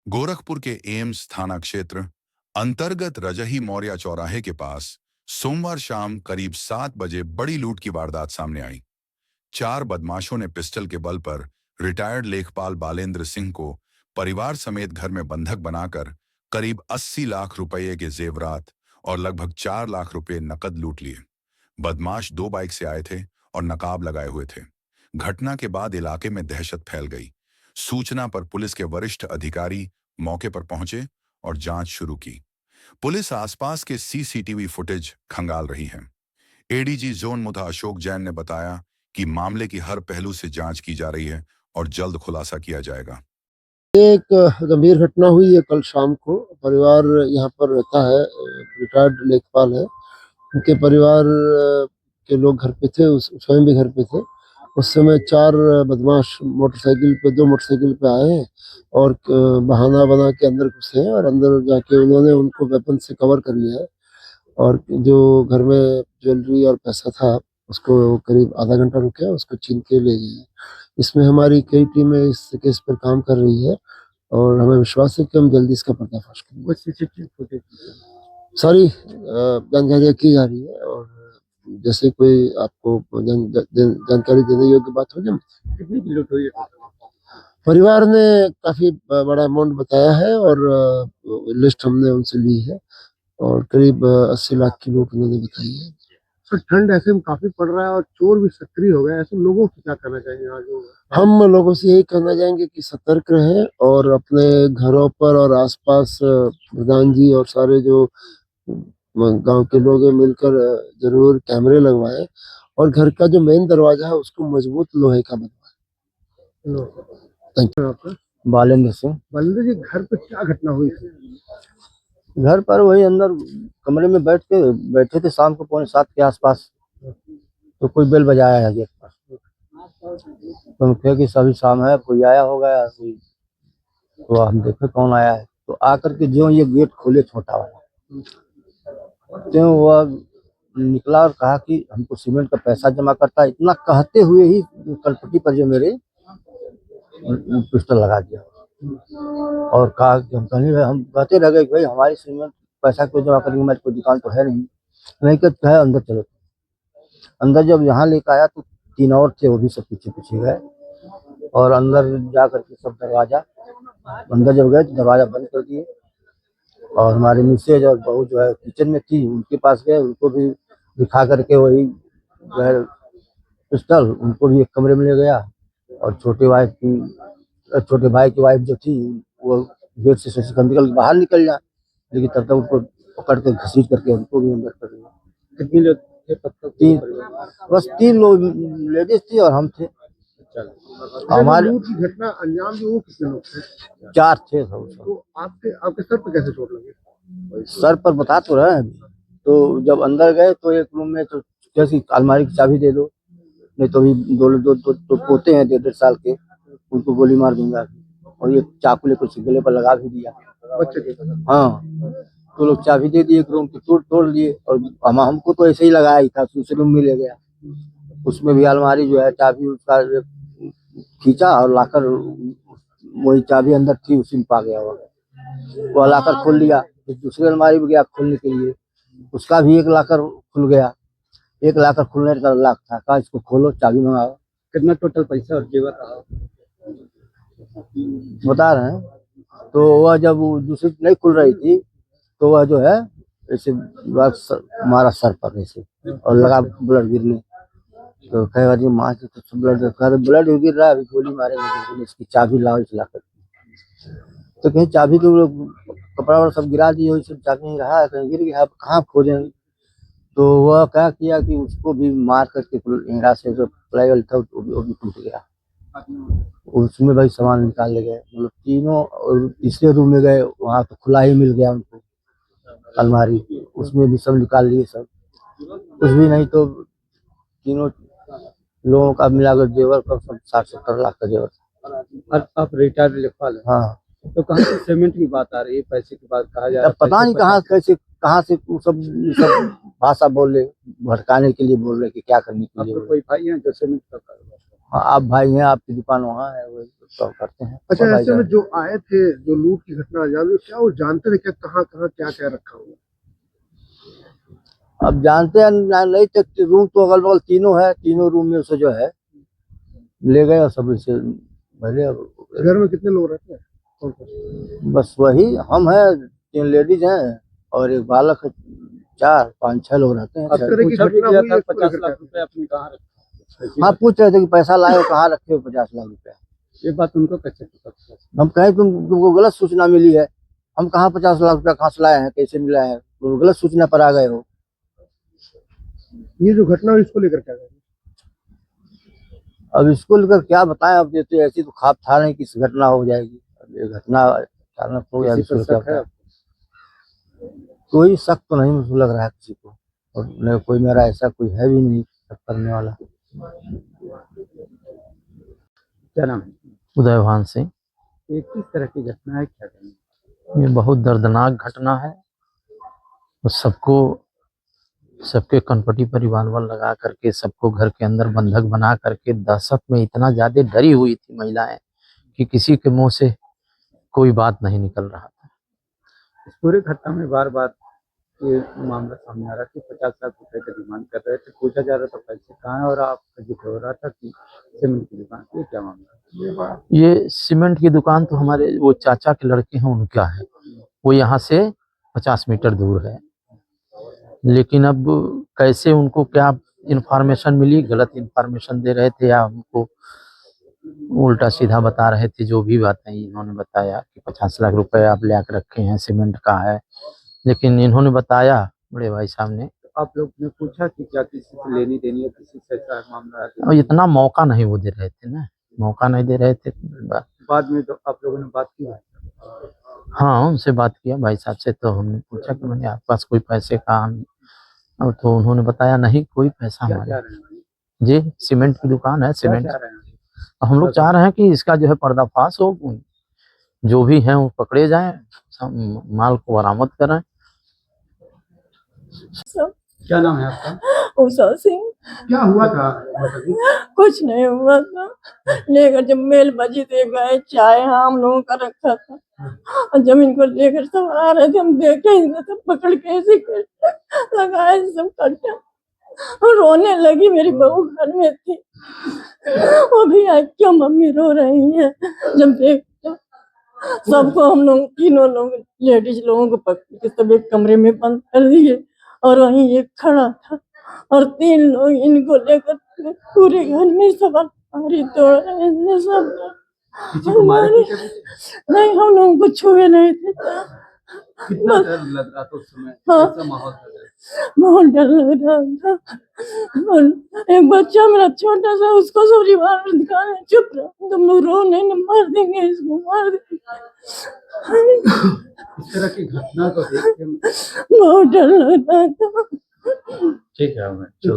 गोरखपुर के एम्स थाना क्षेत्र अंतर्गत रजही मौर्या चौराहे के पास सोमवार शाम करीब 7 बजे बड़ी लूट की वारदात सामने आई। 4 बदमाशों ने पिस्टल के बल पर रिटायर्ड लेखपाल बालेंद्र सिंह को परिवार समेत घर में बंधक बनाकर करीब 80 लाख रुपए के जेवरात और लगभग 4 लाख रुपए नकद लूट लिए। बदमाश 2 बाइक से आए थे और नकाब लगाए हुए थे। घटना के बाद इलाके में दहशत फैल गई। सूचना पर पुलिस के वरिष्ठ अधिकारी मौके पर पहुंचे और जांच शुरू की। पुलिस आसपास के सीसीटीवी फुटेज खंगाल रही है। एडीजी जोन मुदा अशोक जैन ने बताया कि मामले की हर पहलू से जांच की जा रही है और जल्द खुलासा किया जाएगा। एक गंभीर घटना हुई है कल शाम को। परिवार यहाँ पर रहता है, रिटायर्ड लेखपाल है। उनके परिवार के लोग घर पे थे, स्वयं भी घर पे थे। उस समय 4 बदमाश मोटरसाइकिल पे 2 मोटरसाइकिल पे आए हैं और बहाना बना के अंदर घुसे हैं और अंदर जाके उन्होंने उनको वेपन से कवर कर लिया है और जो घर में ज्वेलरी और पैसा था उसको करीब आधा घंटा रुके, उसको छीन के ले गए। इसमें हमारी कई टीमें इस केस पर काम कर रही है और हमें विश्वास है कि हम जल्दी इसका पर्दाफाश करेंगे। सीसीटीवी फुटेज सारी जानकारियाँ की जा रही है और जैसे कोई आपको जानकारी देने योग्य बात होगी। कितनी की लूट हुई है? परिवार ने काफी बड़ा अमाउंट बताया है और लिस्ट हमने उनसे ली है और करीब 80 लाख की लूट उन्होंने बताई है। सर, ठंड ऐसे में काफी पड़ रहा है और चोर भी सक्रिय हो गए, ऐसे लोगों को क्या करना चाहिए आज? हम लोगों से यही कहना चाहेंगे कि सतर्क रहें और अपने घरों पर और आसपास प्रधान जी और सारे जो गांव के लोग हैं मिलकर जरूर कैमरे लगवाएं और घर का जो मेन दरवाजा है उसको मजबूत लोहे का बनवाएं। Thank you. आपका? बालेंद्र सिंह। बालेंद्र जी, घर पर क्या घटना हुई थी? घर पर वही अंदर कमरे में बैठे थे शाम को 6:45 के आसपास, तो कोई बेल बजाया है गेट पर। तो हम कहे कि सभी शाम है, कोई आया होगा या कोई, तो हम देखे कौन आया है। तो आकर के जो ये गेट खोले छोटा वाला, तो वह निकला और कहा कि हमको सीमेंट का पैसा जमा करता है। इतना कहते हुए ही कलपट्टी पर जो मेरे पिस्टल लगा दिया और कहा कि हम कहते रह गए कि भाई हमारी सीमेंट पैसा क्यों जमा करेंगे, मेरी कोई दुकान तो है नहीं कहते है अंदर चलो। अंदर जब यहाँ लेकर आया तो 3 और थे, वो भी सब पीछे पीछे गए और अंदर जा करके सब दरवाजा अंदर जब गए तो दरवाजा बंद कर दिए और हमारी मिसेज और बहू जो है किचन में थी उनके पास गए, उनको भी दिखा करके वही जो है पिस्टल, उनको भी एक कमरे में ले गया और छोटे भाई की वाइफ जो थी वो गेट से निकल बाहर निकल जाए, लेकिन तब तक उनको पकड़ के घसीट करके उनको भी अंदर कर दिया। कितने लोग थे तब तक? 3, बस 3 लोग लेडीज थी और हम थे। हमारे घटना अंजाम जो वो कितने लोग थे? 4 थे सब। तो आपके सर पर कैसे चोट लगी? सर पर बता तो रहे हैं। तो जब अंदर गए तो एक रूम में तो जैसी अलमारी की चाबी दे दो, नहीं तो भी दो पोते हैं 1.5 साल के, उनको गोली मार दूंगा और ये चाकू लेकर गले पर लगा भी दिया बच्चे के। हाँ, तो लोग चाबी दे दिए, एक रूम की तोड़ लिए और हमको तो ऐसे ही लगाया ही था, दूसरे रूम में ले गया। उसमें भी अलमारी जो है चाबी उसका खींचा और लाकर वही चाबी अंदर थी उसी में पा गया, वो लाकर खोल लिया। दूसरी अलमारी में गया खोलने के लिए, उसका भी एक लाकर खुल गया। एक लाकर खुलने का लाख था, कहा इसको खोलो चाबी मंगाओ। कितना टोटल पैसा और जेवर बता रहे हैं। तो वह जब दूसरी नहीं खुल रही थी तो वह जो है ऐसे मारा सर पर ऐसे और लगा ब्लड गिरने। तो कई बार माँ से तो ब्लड गिर रहा है, अभी गोली मारेंगे, इसकी चाबी लाओ इस लाकर। तो कहीं चाबी के लोग कपड़ा वपड़ा सब गिरा दिए, चाबी नहीं रहा, कहीं गिर गया, अब कहाँ खोजेंगे। तो वह क्या किया कि उसको भी मार करके इंगड़ा से जो प्लाईवुड था वो भी टूट गया, उसमें भाई सामान निकाल ले गए। मतलब तीनों, और तीसरे रूम में गए वहाँ तो खुला ही मिल गया उनको अलमारी, उसमें भी सब निकाल लिए, सब कुछ भी नहीं तो तीनों लोगों का मिलाकर जेवर का सब 60-70 लाख का जेवर था। आप रिटायर्ड लेखपाल हैं? हाँ। तो कहाँ से सीमेंट की बात आ रही है, पैसे की बात कहा जा रहा है? पता नहीं कहाँ से सब भाषा बोल रहे, भड़काने के लिए बोल रहे कि क्या करने के लिए। कोई भाई है जो सीमेंट का हाँ, आप भाई हैं, आपकी दुकान वहाँ है, वो सब करते हैं। अच्छा, और ऐसे भाईजान, में जो आए थे, जो लूट की घटना अंजाम दी, क्या वो जानते थे क्या कहाँ कहाँ क्या क्या रखा हुआ? अब जानते हैं नहीं तो रूम तो अगल बगल तीनों है, तीनों रूम में से जो है ले गए और सब इसे भले। घर में कितने लोग रहते हैं? कौन कौन? बस वही हम हैं, 3 लेडीज हैं और एक बालक है, 4 5 6 लोग रहते हैं। इस तरह की घटना हुई है, 50 लाख रुपए अपने कहाँ रखे? हाँ, पूछ रहे थे कि पैसा लाए हो, कहाँ रखे हो 50 लाख रुपए। ये बात उनको कैसे पता चला? हम कहें तुमको गलत सूचना मिली है, हम कहाँ 50 लाख रुपया कहाँ से लाए हैं, कैसे मिला है, तो गलत सूचना पर आ गए हो। ये जो घटना हुई इसको लेकर क्या करें? अब इसको लेकर क्या बताएं, अब ये तो ऐसी तो खाप था नहीं कि इस घटना हो जाएगी। अब ये घटना अचानक हो गया, किसी इसको पर क्या शक है? बताएं। कोई शक तो नहीं मुझे लग रहा है किसी को, और नहीं कोई मेरा ऐसा कोई है भी नहीं शक करने वाला। क्या नाम है? उदयभान सिंह। ये किस तरह की घटना है, क्या करेंगे? ये बहुत दर्दनाक घटना है, तो सबको, सबके कनपटी परिवार वाल लगा करके सबको घर के अंदर बंधक बना करके दहशत में इतना ज्यादा डरी हुई थी महिलाएं कि किसी के मुंह से कोई बात नहीं निकल रहा था। इस पूरी घटना में बार बार ये मामला सामने आ रहा कि 50 लाख रुपए का डिमांड कर रहे थे, पूछा जा रहा था पैसे कहाँ है, और आपका जिक्र हो रहा था कि सीमेंट की दुकान। ये क्या मामला है? ये सीमेंट की दुकान तो हमारे वो चाचा के लड़के हैं, उनका है, वो यहाँ से 50 मीटर दूर है। लेकिन अब कैसे उनको क्या इंफॉर्मेशन मिली, गलत इंफॉर्मेशन दे रहे थे या हमको उल्टा सीधा बता रहे थे, जो भी बातें इन्होंने बताया कि 50 लाख रुपए आप ले आकर रखे हैं, सीमेंट का है, लेकिन इन्होंने बताया बड़े भाई साहब ने, आप लोग ने पूछा कि क्या किसी से लेनी देनी है, किसी से ऐसा मामला है? और इतना मौका नहीं वो दे रहे थे ना, मौका नहीं दे रहे थे। बाद में तो आप लोगों ने बात की है? हाँ, उनसे बात किया भाई साहब से, तो हमने पूछा कि मैंने आपके पास कोई पैसे का, और तो उन्होंने बताया नहीं कोई पैसा क्या हमारे। चाह रहे हैं? जी, सीमेंट की दुकान है, क्या सीमेंट। चाह रहे हैं? हम लोग चाह रहे हैं कि इसका जो है पर्दाफाश हो, जो भी हैं वो पकड़े जाएं, सब माल को बरामद करें। क्या नाम है आपका? उषा सिंह। क्या हुआ था? कुछ नहीं हुआ था, लेकर जब मेल बजी थे गए, चाय हम लोगों का रखा था, और जब इनको लेकर सब आ रहे थे, हम देखे इनको सब पकड़ के ऐसे लगाए सब कट्टा, और रोने लगी। मेरी बहू घर में थी, वो भी आज क्यों मम्मी रो रही है। जब देख सबको हम लोग तीनों लोग लेडीज लोगों को पकड़ के सब एक कमरे में बंद कर दिए, और वहीं एक खड़ा था, और 3 लोग इनको लेकर पूरे घर में सब अलमारी तोड़ रहे थे सब। किसी को मारे हमारे- पीटे भी? नहीं, हम लोगों को छुए नहीं थे। कितना डर लग रहा था उस समय? हाँ। कैसा माहौल था? बहुत डर लग रहा था, और एक बच्चा मेरा छोटा सा, उसको सब रिवाल्वर दिखा रहे, चुप रहो तुम लोग, रो नहीं, मार देंगे इसको, मार देंगे। इस तरह की घटना को देख के बहुत डर लग रहा था। ठीक है, मैं चलो।